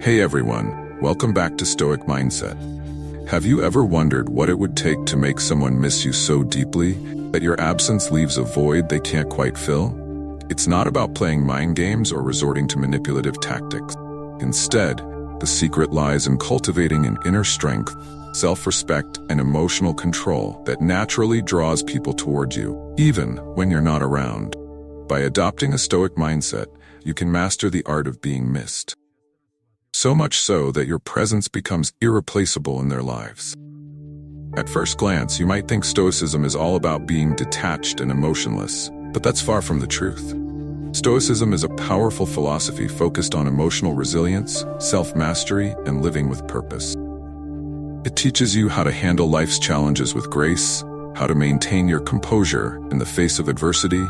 Hey everyone, welcome back to Stoic Mindset. Have you ever wondered what it would take to make someone miss you so deeply that your absence leaves a void they can't quite fill? It's not about playing mind games or resorting to manipulative tactics. Instead, the secret lies in cultivating an inner strength, self-respect, and emotional control that naturally draws people toward you, even when you're not around. By adopting a Stoic mindset, you can master the art of being missed. So much so that your presence becomes irreplaceable in their lives. At first glance, you might think Stoicism is all about being detached and emotionless, but that's far from the truth. Stoicism is a powerful philosophy focused on emotional resilience, self-mastery, and living with purpose. It teaches you how to handle life's challenges with grace, how to maintain your composure in the face of adversity,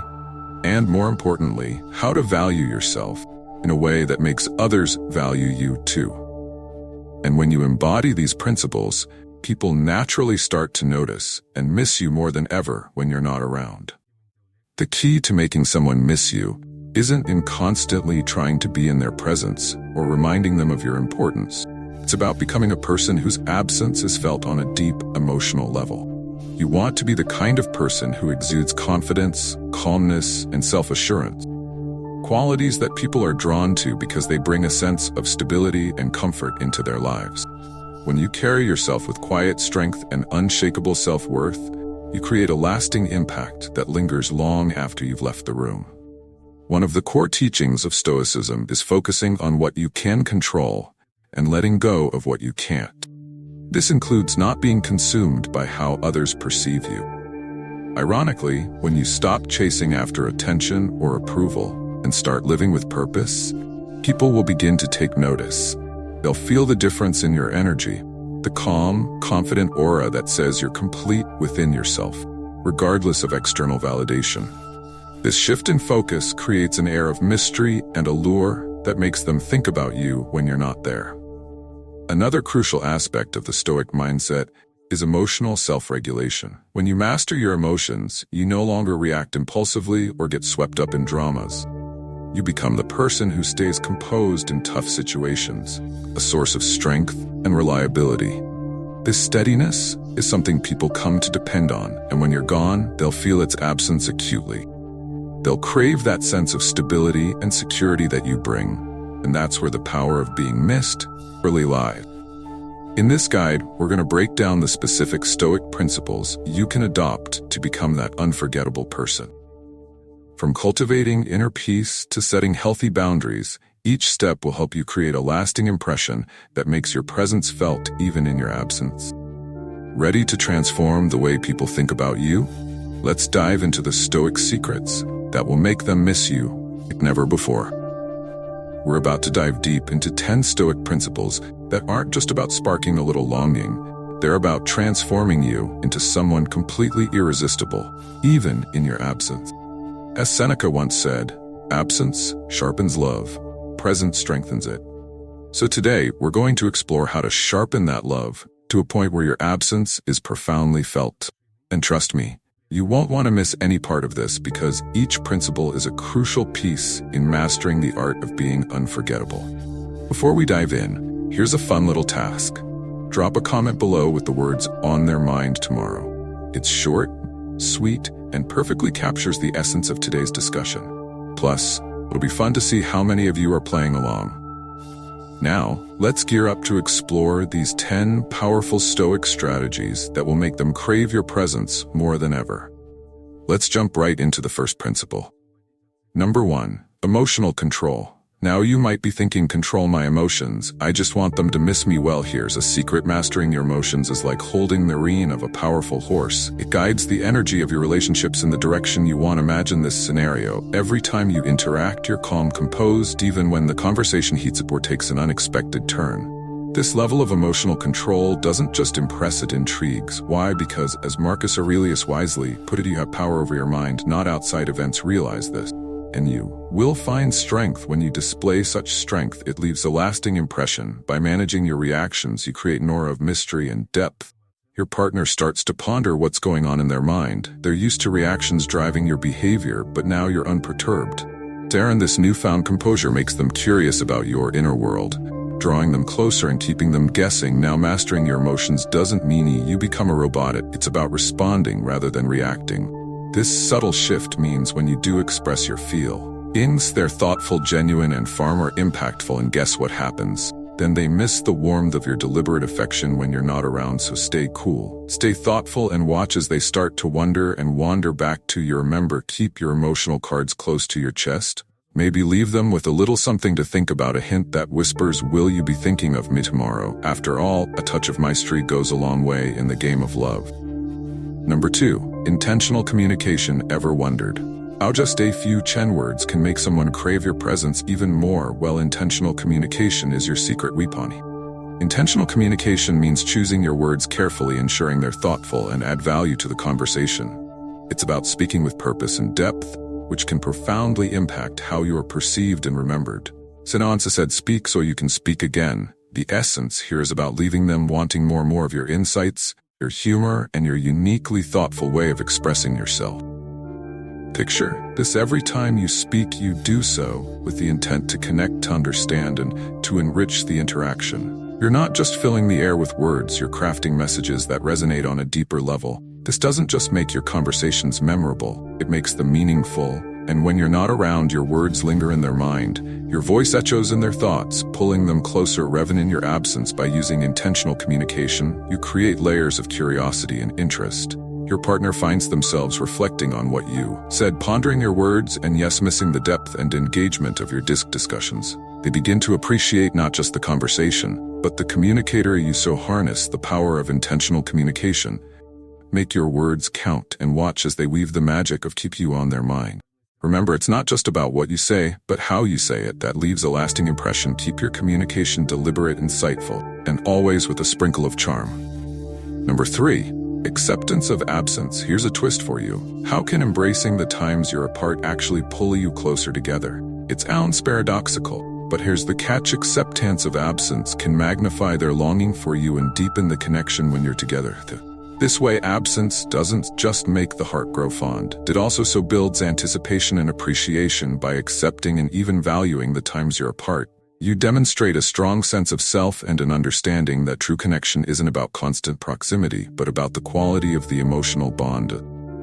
and more importantly, how to value yourself in a way that makes others value you too. And when you embody these principles, people naturally start to notice and miss you more than ever when you're not around. The key to making someone miss you isn't in constantly trying to be in their presence or reminding them of your importance. It's about becoming a person whose absence is felt on a deep emotional level. You want to be the kind of person who exudes confidence, calmness, and self-assurance. Qualities that people are drawn to because they bring a sense of stability and comfort into their lives. When you carry yourself with quiet strength and unshakable self-worth, you create a lasting impact that lingers long after you've left the room. One of the core teachings of Stoicism is focusing on what you can control and letting go of what you can't. This includes not being consumed by how others perceive you. Ironically, when you stop chasing after attention or approval and start living with purpose, people will begin to take notice. They'll feel the difference in your energy, the calm, confident aura that says you're complete within yourself, regardless of external validation. This shift in focus creates an air of mystery and allure that makes them think about you when you're not there. Another crucial aspect of the Stoic mindset is emotional self-regulation. When you master your emotions, you no longer react impulsively or get swept up in dramas. You become the person who stays composed in tough situations, a source of strength and reliability. This steadiness is something people come to depend on, and when you're gone, they'll feel its absence acutely. They'll crave that sense of stability and security that you bring, and that's where the power of being missed really lies. In this guide, we're going to break down the specific Stoic principles you can adopt to become that unforgettable person. From cultivating inner peace to setting healthy boundaries, each step will help you create a lasting impression that makes your presence felt even in your absence. Ready to transform the way people think about you? Let's dive into the Stoic secrets that will make them miss you like never before. We're about to dive deep into 10 Stoic principles that aren't just about sparking a little longing. They're about transforming you into someone completely irresistible, even in your absence. As Seneca once said, "Absence sharpens love, presence strengthens it." So today, we're going to explore how to sharpen that love to a point where your absence is profoundly felt. And trust me, you won't want to miss any part of this because each principle is a crucial piece in mastering the art of being unforgettable. Before we dive in, here's a fun little task. Drop a comment below with the words "on their mind tomorrow." It's short, sweet, and perfectly captures the essence of today's discussion. Plus, it'll be fun to see how many of you are playing along. Now, let's gear up to explore these 10 powerful Stoic strategies that will make them crave your presence more than ever. Let's jump right into the first principle. Number 1, emotional control. Now you might be thinking, control my emotions, I just want them to miss me. Well, here's a secret. Mastering your emotions is like holding the rein of a powerful horse. It guides the energy of your relationships in the direction you want. Imagine this scenario. Every time you interact, you're calm, composed, even when the conversation heats up or takes an unexpected turn. This level of emotional control doesn't just impress, it intrigues. Why? Because, as Marcus Aurelius wisely put it, you have power over your mind, not outside events. Realize this. And you will find strength when you display such strength. It leaves a lasting impression. By managing your reactions, you create an aura of mystery and depth. Your partner starts to ponder what's going on in their mind. They're used to reactions driving your behavior, but now you're unperturbed. Darren, this newfound composure makes them curious about your inner world. drawing them closer and keeping them guessing. Now, mastering your emotions doesn't mean you become a robot. It's about responding rather than reacting. This subtle shift means when you do express your feelings, they're thoughtful, genuine, and far more impactful. And guess what happens? Then they miss the warmth of your deliberate affection when you're not around. So stay cool, stay thoughtful, and watch as they start to wonder and wander back to you. Remember, keep your emotional cards close to your chest. Maybe leave them with a little something to think about, a hint that whispers, "Will you be thinking of me tomorrow?" After all, a touch of mastery goes a long way in the game of love. Number 2, intentional communication. Ever wondered how just a few words can make someone crave your presence even more? Well, intentional communication is your secret weapon. Intentional communication means choosing your words carefully, ensuring they're thoughtful and add value to the conversation. It's about speaking with purpose and depth, which can profoundly impact how you are perceived and remembered. Sinansa said, "Speak so you can speak again." The essence here is about leaving them wanting more of your insights, your humor, and your uniquely thoughtful way of expressing yourself. Picture this: every time you speak, you do so with the intent to connect, to understand, and to enrich the interaction. You're not just filling the air with words, you're crafting messages that resonate on a deeper level. This doesn't just make your conversations memorable, it makes them meaningful. And when you're not around, your words linger in their mind. Your voice echoes in their thoughts, pulling them closer. Even in your absence, by using intentional communication, you create layers of curiosity and interest. Your partner finds themselves reflecting on what you said, pondering your words, and yes, missing the depth and engagement of your discussions. They begin to appreciate not just the conversation, but the communicator you so harness. The power of intentional communication. Make your words count and watch as they weave the magic of keep you on their mind. Remember, it's not just about what you say, but how you say it that leaves a lasting impression. Keep your communication deliberate, insightful, and always with a sprinkle of charm. Number 3, acceptance of absence. Here's a twist for you. How can embracing the times you're apart actually pull you closer together? It sounds paradoxical, but here's the catch: acceptance of absence can magnify their longing for you and deepen the connection when you're together. This way, absence doesn't just make the heart grow fond, it also so builds anticipation and appreciation. By accepting and even valuing the times you're apart, you demonstrate a strong sense of self and an understanding that true connection isn't about constant proximity, but about the quality of the emotional bond.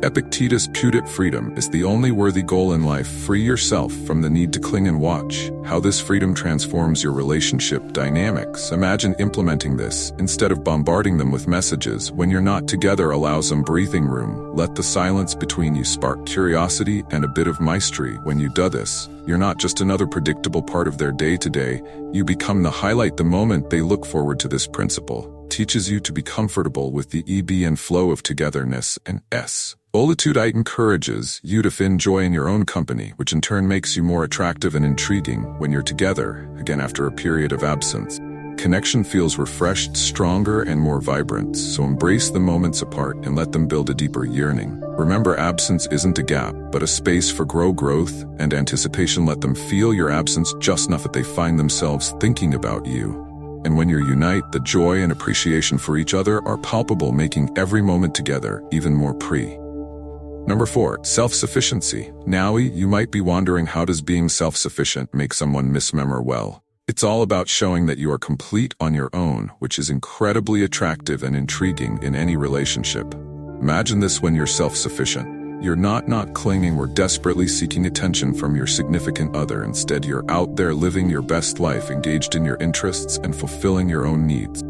Epictetus put it, freedom is the only worthy goal in life. Free yourself from the need to cling and watch how this freedom transforms your relationship dynamics. Imagine implementing this. Instead of bombarding them with messages when you're not together, allow some breathing room. Let the silence between you spark curiosity and a bit of mastery. When you do this, you're not just another predictable part of their day-to-day, you become the highlight, the moment they look forward to. This principle teaches you to be comfortable with the ebb and flow of togetherness and solitude. It encourages you to find joy in your own company, which in turn makes you more attractive and intriguing when you're together. Again, after a period of absence, connection feels refreshed, stronger, and more vibrant. So embrace the moments apart and let them build a deeper yearning. Remember, absence isn't a gap, but a space for growth and anticipation. Let them feel your absence just enough that they find themselves thinking about you. And when you unite, the joy and appreciation for each other are palpable, making every moment together even more Number 4, self-sufficiency. Now, you might be wondering, how does being self-sufficient make someone misremember? Well, it's all about showing that you are complete on your own, which is incredibly attractive and intriguing in any relationship. Imagine this: when you're self-sufficient, you're not clinging or desperately seeking attention from your significant other. Instead, you're out there living your best life, engaged in your interests and fulfilling your own needs.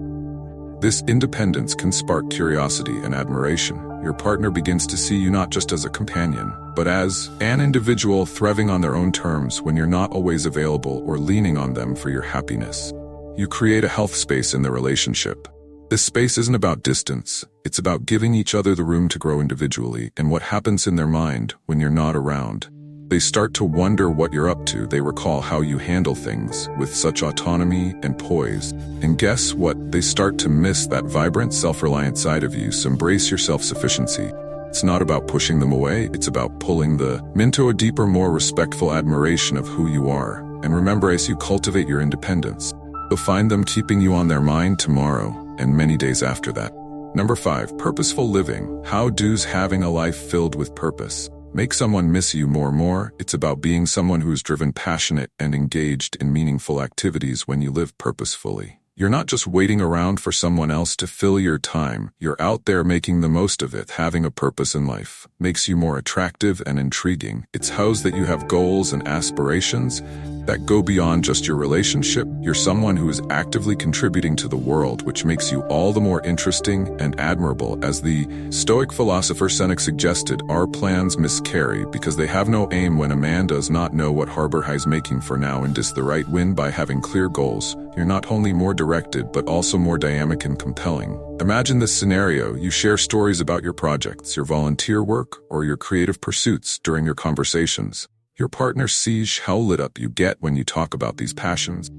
This independence can spark curiosity and admiration. Your partner begins to see you not just as a companion, but as an individual thriving on their own terms. When you're not always available or leaning on them for your happiness, you create a health space in the relationship. This space isn't about distance, it's about giving each other the room to grow individually. And what happens in their mind when you're not around? They start to wonder what you're up to. They recall how you handle things with such autonomy and poise. And guess what? They start to miss that vibrant, self-reliant side of you. So embrace your self-sufficiency. It's not about pushing them away, it's about pulling them into a deeper, more respectful admiration of who you are. And remember, as you cultivate your independence, you'll find them keeping you on their mind tomorrow and many days after that. Number 5, purposeful living. How does having a life filled with purpose make someone miss you more, it's about being someone who's driven, passionate, and engaged in meaningful activities when you live purposefully. You're not just waiting around for someone else to fill your time. You're out there making the most of it. Having a purpose in life makes you more attractive and intriguing. It shows that you have goals and aspirations that go beyond just your relationship. You're someone who is actively contributing to the world, which makes you all the more interesting and admirable. As the Stoic philosopher Seneca suggested, our plans miscarry because they have no aim. When a man does not know what harbor he's making for now and is the right wind. By having clear goals, you're not only more directed, but also more dynamic and compelling. Imagine this scenario. You share stories about your projects, your volunteer work, or your creative pursuits during your conversations. Your partner sees how lit up you get when you talk about these passions.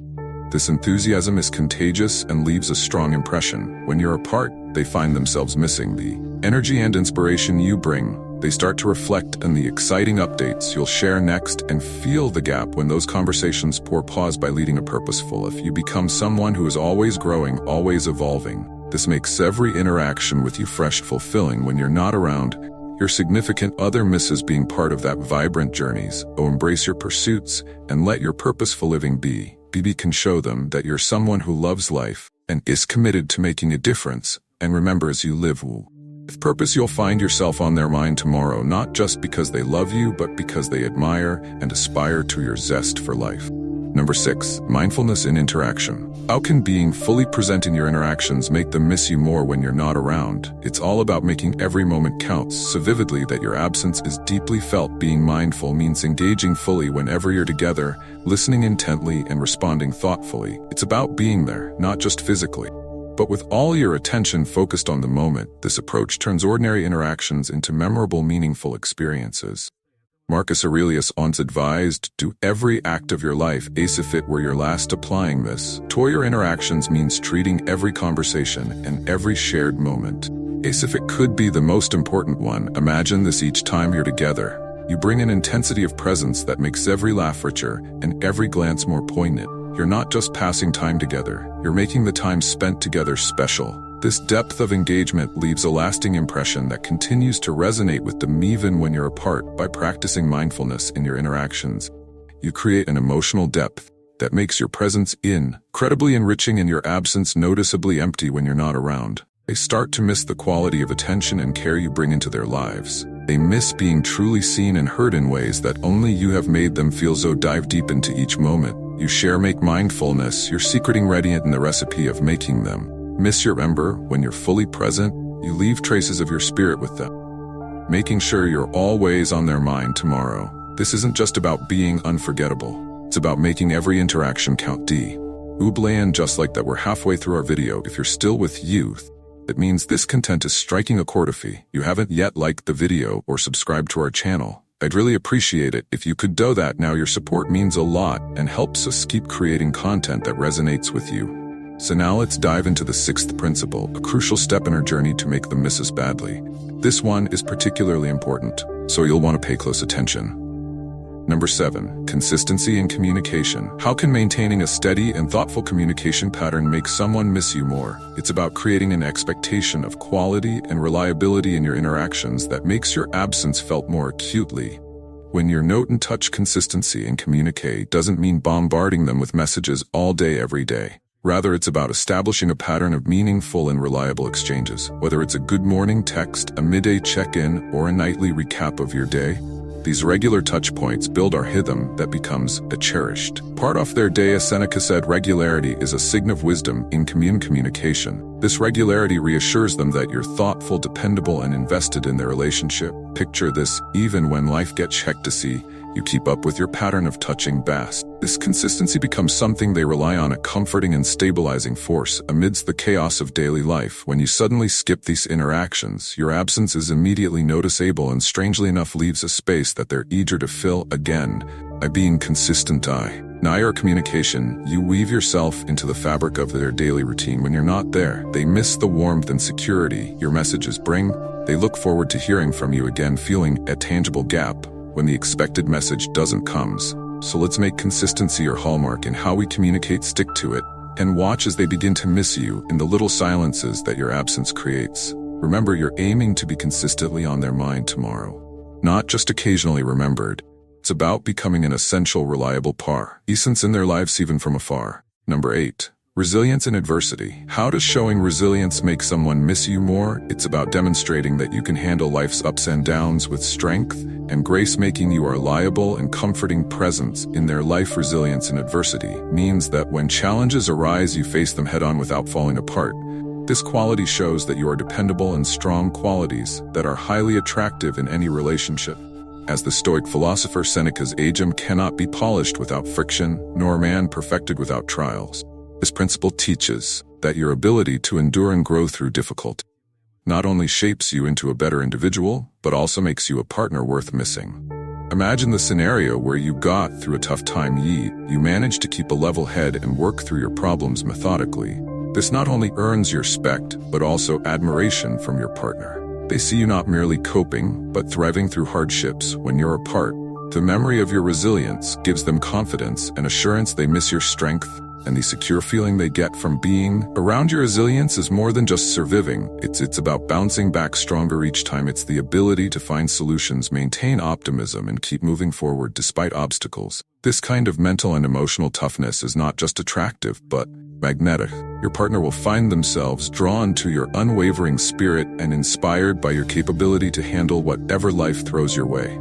This enthusiasm is contagious and leaves a strong impression. When you're apart, they find themselves missing the energy and inspiration you bring. They start to reflect on the exciting updates you'll share next and feel the gap when those conversations pour. Pause by leading a purposeful life. You become someone who is always growing, always evolving. This makes every interaction with you fresh, fulfilling. When you're not around, your significant other misses being part of that vibrant journeys. Oh, embrace your pursuits and let your purposeful living be. BB can show them that you're someone who loves life and is committed to making a difference. And remember, as you live with purpose, you'll find yourself on their mind tomorrow, not just because they love you, but because they admire and aspire to your zest for life. Number 6, mindfulness in interaction. How can being fully present in your interactions make them miss you more when you're not around? It's all about making every moment count so vividly that your absence is deeply felt. Being mindful means engaging fully whenever you're together, listening intently and responding thoughtfully. It's about being there, not just physically, but with all your attention focused on the moment. This approach turns ordinary interactions into memorable, meaningful experiences. Marcus Aurelius once advised, do every act of your life as if it were your last. Applying this to your interactions means treating every conversation and every shared moment as if it could be the most important one. Imagine this: each time you're together, you bring an intensity of presence that makes every laugh richer and every glance more poignant. You're not just passing time together, you're making the time spent together special. This depth of engagement leaves a lasting impression that continues to resonate with them even when you're apart. By practicing mindfulness in your interactions, you create an emotional depth that makes your presence incredibly enriching and your absence noticeably empty. When you're not around, they start to miss the quality of attention and care you bring into their lives. They miss being truly seen and heard in ways that only you have made them feel. So dive deep into each moment you share. Make mindfulness your secret ingredient in the recipe of making them miss your ember. When you're fully present, you leave traces of your spirit with them, making sure you're always on their mind tomorrow. This isn't just about being unforgettable, it's about making every interaction count. And just like that, we're halfway through our video. If you're still with youth, it means this content is striking a chord. If you haven't yet liked the video or subscribed to our channel, I'd really appreciate it if you could do that now. Your support means a lot and helps us keep creating content that resonates with you. So now let's dive into the 6th principle, a crucial step in our journey to make them miss us badly. This one is particularly important, so you'll want to pay close attention. Number 7, consistency in communication. How can maintaining a steady and thoughtful communication pattern make someone miss you more? It's about creating an expectation of quality and reliability in your interactions that makes your absence felt more acutely. When your note and touch consistency and communicate doesn't mean bombarding them with messages all day, every day. Rather, it's about establishing a pattern of meaningful and reliable exchanges. Whether it's a good morning text, a midday check-in, or a nightly recap of your day, these regular touch points build our rhythm that becomes a cherished part of their day. As Seneca said, regularity is a sign of wisdom in communication. This regularity reassures them that you're thoughtful, dependable, and invested in their relationship. Picture this: even when life gets hectic, you keep up with your pattern of touching base. This consistency becomes something they rely on, a comforting and stabilizing force amidst the chaos of daily life. When you suddenly skip these interactions, your absence is immediately noticeable and strangely enough leaves a space that they're eager to fill. Again, by being consistent in your communication, you weave yourself into the fabric of their daily routine. When you're not there, they miss the warmth and security your messages bring. They look forward to hearing from you again, feeling a tangible gap when the expected message doesn't come. So let's make consistency your hallmark in how we communicate. Stick to it, and watch as they begin to miss you in the little silences that your absence creates. Remember, you're aiming to be consistently on their mind tomorrow. not just occasionally remembered. It's about becoming an essential, reliable presence in their lives even from afar. Number 8. Resilience in adversity. How does showing resilience make someone miss you more? It's about demonstrating that you can handle life's ups and downs with strength and grace, making you a reliable and comforting presence in their life. Resilience in adversity means that when challenges arise, you face them head-on without falling apart. This quality shows that you are dependable and strong, qualities that are highly attractive in any relationship. As the Stoic philosopher Seneca's "Agem cannot be polished without friction, nor man perfected without trials." This principle teaches that your ability to endure and grow through difficulty not only shapes you into a better individual, but also makes you a partner worth missing. Imagine the scenario where you got through a tough time, you managed to keep a level head and work through your problems methodically. This not only earns your respect, but also admiration from your partner. They see you not merely coping, but thriving through hardships. When you're apart, the memory of your resilience gives them confidence and assurance. They miss your strength, and the secure feeling they get from being around your resilience is more than just surviving. It's about bouncing back stronger each time. It's the ability to find solutions, maintain optimism, and keep moving forward despite obstacles. This kind of mental and emotional toughness is not just attractive, but magnetic. Your partner will find themselves drawn to your unwavering spirit and inspired by your capability to handle whatever life throws your way.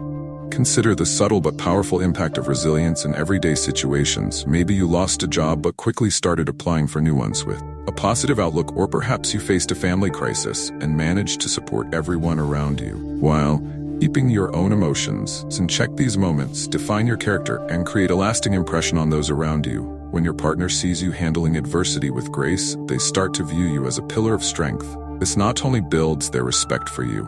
Consider the subtle but powerful impact of resilience in everyday situations. Maybe you lost a job but quickly started applying for new ones with a positive outlook, or perhaps you faced a family crisis and managed to support everyone around you while keeping your own emotions in check. These moments define your character and create a lasting impression on those around you. When your partner sees you handling adversity with grace, they start to view you as a pillar of strength. This not only builds their respect for you,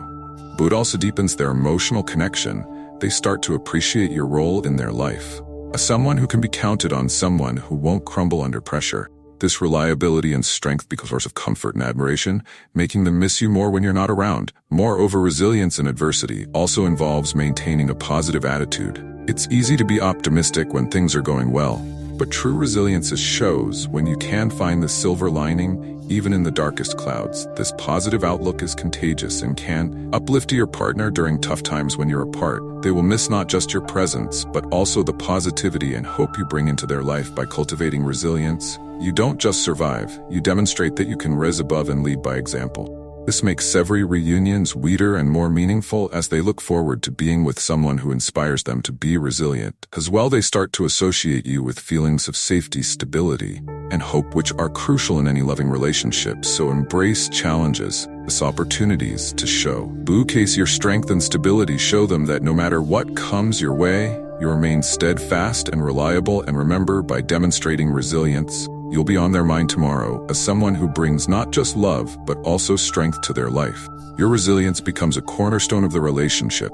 but it also deepens their emotional connection. They start to appreciate your role in their life as someone who can be counted on, someone who won't crumble under pressure. This reliability and strength becomes a source of comfort and admiration, making them miss you more when you're not around. Moreover, resilience in adversity also involves maintaining a positive attitude. It's easy to be optimistic when things are going well, but true resilience shows when you can find the silver lining even in the darkest clouds. This positive outlook is contagious and can uplift your partner during tough times. When you're apart, they will miss not just your presence, but also the positivity and hope you bring into their life. By cultivating resilience, you don't just survive, you demonstrate that you can rise above and lead by example. This makes every reunion sweeter and more meaningful as they look forward to being with someone who inspires them to be resilient. As well, they start to associate you with feelings of safety, stability, and hope, which are crucial in any loving relationship. So embrace challenges as opportunities to showcase your strength and stability. Show them that no matter what comes your way, you remain steadfast and reliable. And remember, by demonstrating resilience, you'll be on their mind tomorrow as someone who brings not just love, but also strength to their life. Your resilience becomes a cornerstone of the relationship,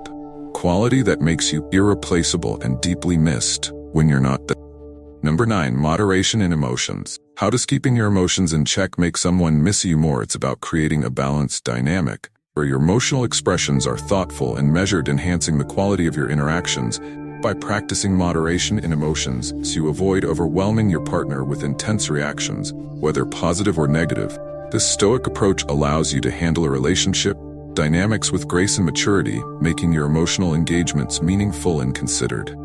quality that makes you irreplaceable and deeply missed when you're not there. Number 9. Moderation in emotions. How does keeping your emotions in check make someone miss you more? It's about creating a balanced dynamic where your emotional expressions are thoughtful and measured, enhancing the quality of your interactions. By practicing moderation in emotions, so you avoid overwhelming your partner with intense reactions, whether positive or negative. This Stoic approach allows you to handle a relationship dynamics with grace and maturity, making your emotional engagements meaningful and considered.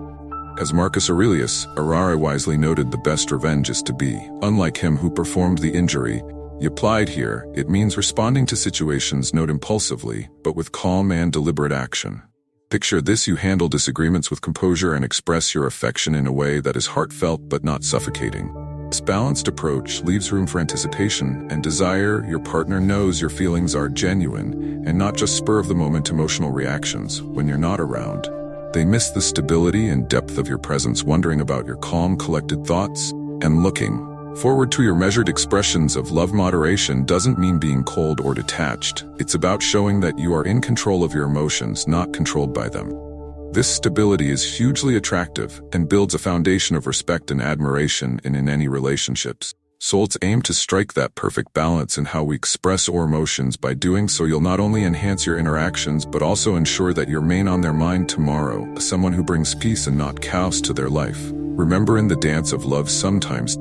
As Marcus Aurelius Arare wisely noted, the best revenge is to be unlike him who performed the injury. Applied here, it means responding to situations not impulsively, but with calm and deliberate action. Picture this: you handle disagreements with composure and express your affection in a way that is heartfelt but not suffocating. This balanced approach leaves room for anticipation and desire. Your partner knows your feelings are genuine and not just spur-of-the-moment emotional reactions. When you're not around, they miss the stability and depth of your presence, wondering about your calm, collected thoughts and looking forward to your measured expressions of love. Moderation doesn't mean being cold or detached. It's about showing that you are in control of your emotions, not controlled by them. This stability is hugely attractive and builds a foundation of respect and admiration in any relationships. So let's aim to strike that perfect balance in how we express our emotions. By doing so, you'll not only enhance your interactions, but also ensure that you remain on their mind tomorrow as someone who brings peace and not chaos to their life. Remember, in the dance of love, sometimes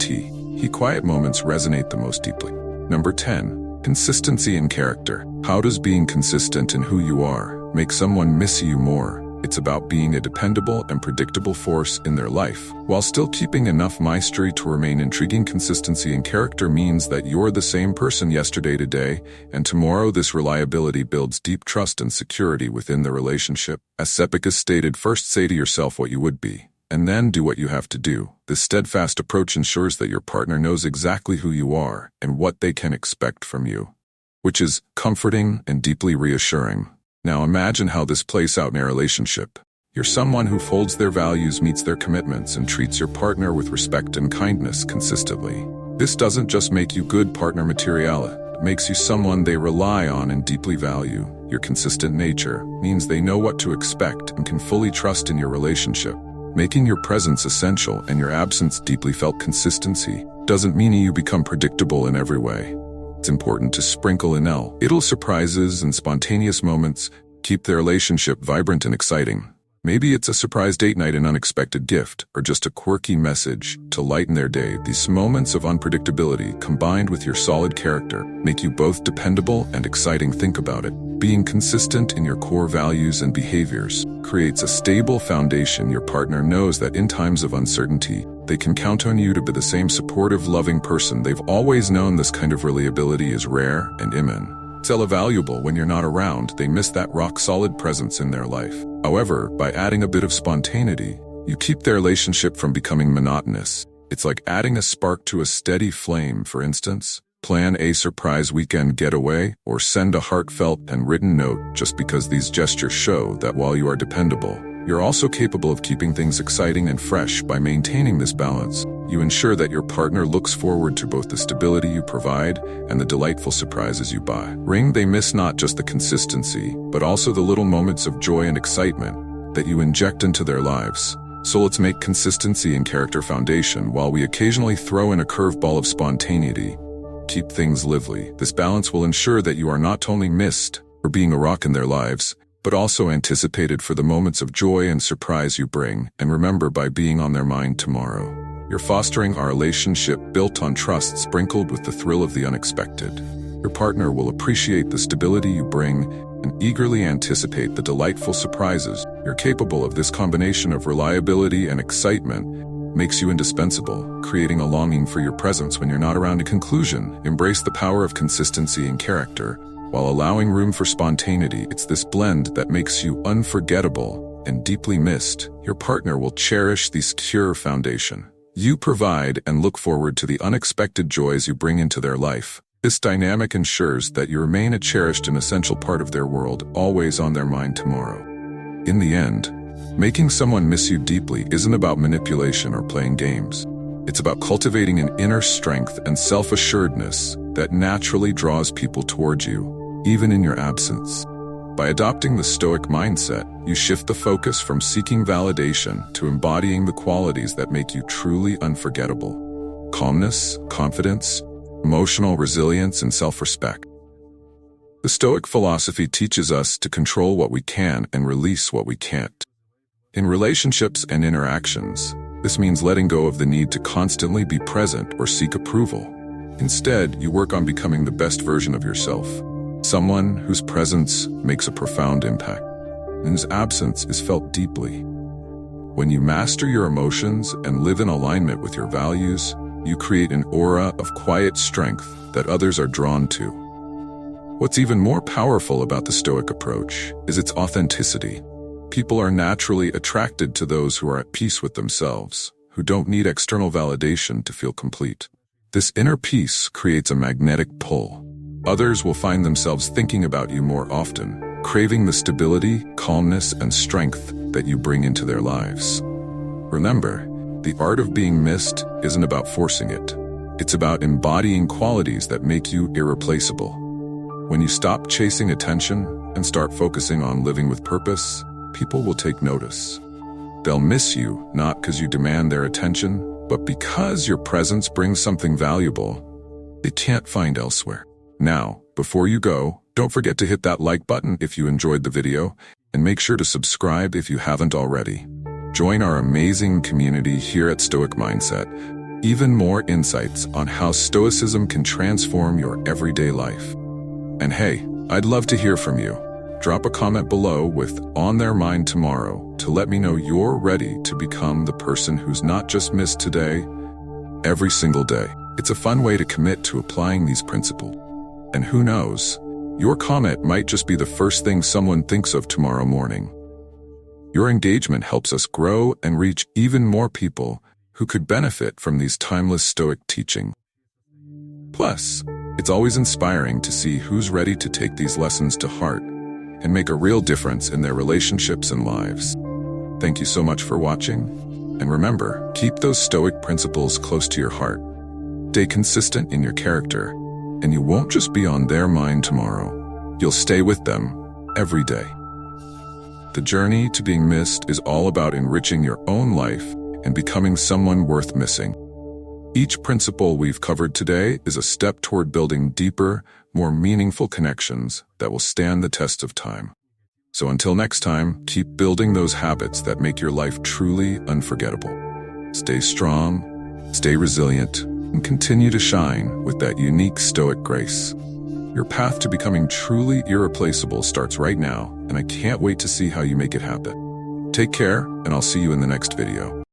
quiet moments resonate the most deeply. Number 10. Consistency in character. How does being consistent in who you are make someone miss you more? It's about being a dependable and predictable force in their life, while still keeping enough mystery to remain intriguing. Consistency in character means that you're the same person yesterday, today, and tomorrow. This reliability builds deep trust and security within the relationship. As Epictetus stated, first say to yourself what you would be, and then do what you have to do. This steadfast approach ensures that your partner knows exactly who you are and what they can expect from you, which is comforting and deeply reassuring. Now imagine how this plays out in a relationship. You're someone who folds their values, meets their commitments, and treats your partner with respect and kindness consistently. This doesn't just make you good partner material, it makes you someone they rely on and deeply value. Your consistent nature means they know what to expect and can fully trust in your relationship, making your presence essential and your absence deeply felt. Consistency doesn't mean you become predictable in every way. It's important to sprinkle in little surprises and spontaneous moments, keep the relationship vibrant and exciting. Maybe it's a surprise date night, an unexpected gift, or just a quirky message to lighten their day. These moments of unpredictability, combined with your solid character, make you both dependable and exciting. Think about it. Being consistent in your core values and behaviors creates a stable foundation. Your partner knows that in times of uncertainty, they can count on you to be the same supportive, loving person they've always known. This kind of reliability is rare and immense. It's valuable when you're not around. They miss that rock-solid presence in their life. However, by adding a bit of spontaneity, you keep their relationship from becoming monotonous. It's like adding a spark to a steady flame. For instance, plan a surprise weekend getaway or send a heartfelt and written note. Just because these gestures show that while you are dependable, you're also capable of keeping things exciting and fresh. By maintaining this balance, you ensure that your partner looks forward to both the stability you provide and the delightful surprises you bring. They miss not just the consistency, but also the little moments of joy and excitement that you inject into their lives. So let's make consistency and character foundation while we occasionally throw in a curveball of spontaneity. Keep things lively. This balance will ensure that you are not only missed for being a rock in their lives, but also anticipated for the moments of joy and surprise you bring. And remember, by being on their mind tomorrow, you're fostering a relationship built on trust, sprinkled with the thrill of the unexpected. Your partner will appreciate the stability you bring and eagerly anticipate the delightful surprises. You're capable of. This combination of reliability and excitement makes you indispensable, creating a longing for your presence when you're not around. In conclusion, embrace the power of consistency and character, while allowing room for spontaneity. It's this blend that makes you unforgettable and deeply missed. Your partner will cherish the secure foundation you provide and look forward to the unexpected joys you bring into their life. This dynamic ensures that you remain a cherished and essential part of their world, always on their mind tomorrow. In the end, making someone miss you deeply isn't about manipulation or playing games. It's about cultivating an inner strength and self-assuredness that naturally draws people towards you, even in your absence. By adopting the Stoic mindset, you shift the focus from seeking validation to embodying the qualities that make you truly unforgettable: calmness, confidence, emotional resilience, and self-respect. The Stoic philosophy teaches us to control what we can and release what we can't. In relationships and interactions, this means letting go of the need to constantly be present or seek approval. Instead, you work on becoming the best version of yourself, someone whose presence makes a profound impact and whose absence is felt deeply. When you master your emotions and live in alignment with your values, you create an aura of quiet strength that others are drawn to. What's even more powerful about the Stoic approach is its authenticity. People are naturally attracted to those who are at peace with themselves, who don't need external validation to feel complete. This inner peace creates a magnetic pull. Others will find themselves thinking about you more often, craving the stability, calmness, and strength that you bring into their lives. Remember, the art of being missed isn't about forcing it. It's about embodying qualities that make you irreplaceable. When you stop chasing attention and start focusing on living with purpose, people will take notice. They'll miss you, not because you demand their attention, but because your presence brings something valuable they can't find elsewhere. Now, before you go, don't forget to hit that like button if you enjoyed the video, and make sure to subscribe if you haven't already. Join our amazing community here at Stoic Mindset. Even more insights on how Stoicism can transform your everyday life. And hey, I'd love to hear from you. Drop a comment below with "on their mind tomorrow" to let me know you're ready to become the person who's not just missed today, every single day. It's a fun way to commit to applying these principles. And who knows, your comment might just be the first thing someone thinks of tomorrow morning. Your engagement helps us grow and reach even more people who could benefit from these timeless Stoic teachings. Plus, it's always inspiring to see who's ready to take these lessons to heart and make a real difference in their relationships and lives. Thank you so much for watching, and remember, keep those Stoic principles close to your heart. Stay consistent in your character, and you won't just be on their mind tomorrow. You'll stay with them every day. The journey to being missed is all about enriching your own life and becoming someone worth missing. Each principle we've covered today is a step toward building deeper, more meaningful connections that will stand the test of time. So until next time, keep building those habits that make your life truly unforgettable. Stay strong, stay resilient, and continue to shine with that unique Stoic grace. Your path to becoming truly irreplaceable starts right now, and I can't wait to see how you make it happen. Take care, and I'll see you in the next video.